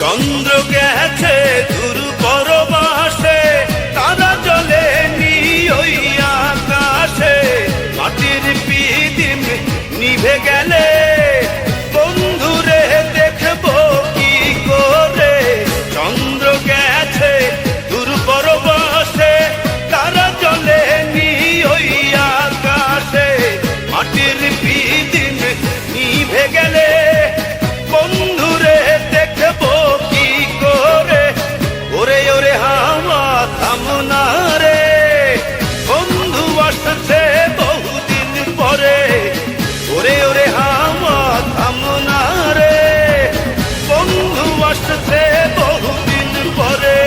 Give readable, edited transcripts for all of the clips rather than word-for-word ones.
চন্দ্র গেছে দূর পরবাসে, তারা জ্বলে নি ওই আকাশে, মাটির পিদিম নিভে গেলে বন্ধুরে দেখবো কি করে। চন্দ্র গেছে দূর পরবাসে, তারা জ্বলে নি ওই আকাশে, মাটির পিদিম নিভে গেলে বন্ধুরে দেখবো কি করে। ওরে ওরে হাওয়া থামনা রে, বন্ধু আসছে বহুদিন পরে। ওরে ওরে হাওয়া থামনা রে, বন্ধু আসছে বহুদিন পরে।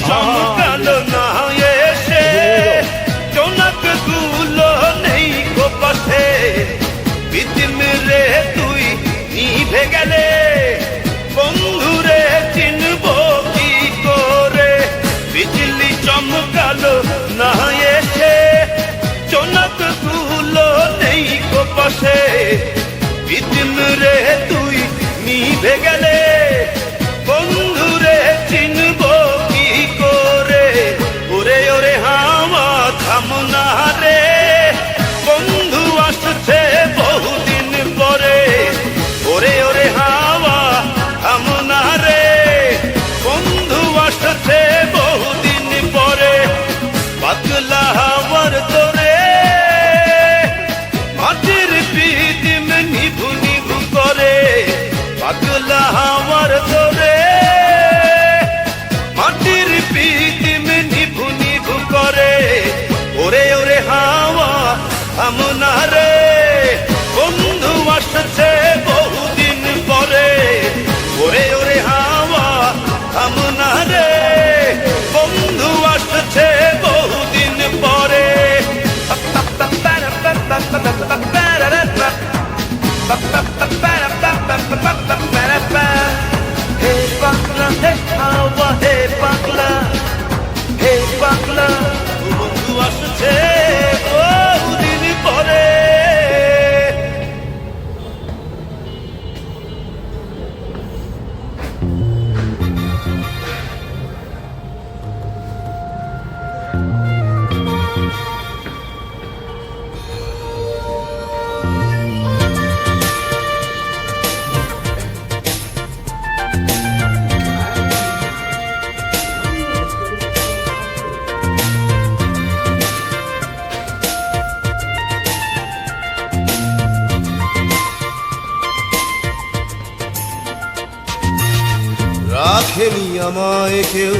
চমকালো না এসে, জোনাক গুলো নেই গো পাশে, পিদিম রে তুই নিভে গেলে বন্ধুরে চিনবো কি করে। বিজলি চমকালো না এসে, জোনাক গুলো নেই গো পাশে, পিদিম রে তুই নিভে গেলে বন্ধুরে চিনবো কি করে। ওরে ওরে হাওয়া থামনা রে, বন্ধু আসছে বহুদিন পরে। ওরে ওরে হাওয়া থামনা রে, বন্ধু আসছে বহুদিন পরে। পাতলা হাওয়ার তোরে মাটির পিদিম নিভু নিভু করে। পাতলা হাওয়ার তোরে মাটির পিদিম নিভু নিভু করে। ওরে ওরে হাওয়া থামনা রে, বন্ধু আসছে বহুদিন পরে। ওরে ওরে হাওয়া থামনা রে, বন্ধু আসছে বহুদিন পরে। হে পাগলা হে হাওয়া হে পাগলা, হে পাগলা বন্ধু আসছে বহুদিন পরে। রাখেনি আমায় কেউ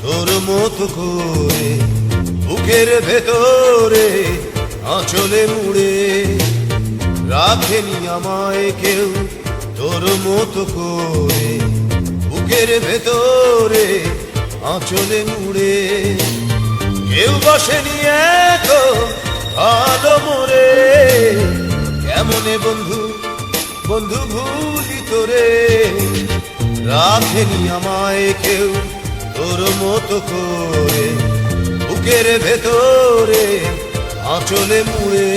তোর মতো করে, বুকের ভেতরে আঁচলে মুড়ে। রাখেনি আমায় কেউ তোর মতো করে, বুকের ভেতরে আঁচলে মুড়ে। কেউ বসেনি এত ভালো মোরে, কেমনে বন্ধু বন্ধু ভুলি তোরে। রাখেনি আমায় কেউ তোর মতো করে, বুকের ভেতরে আঁচলে মুড়ে।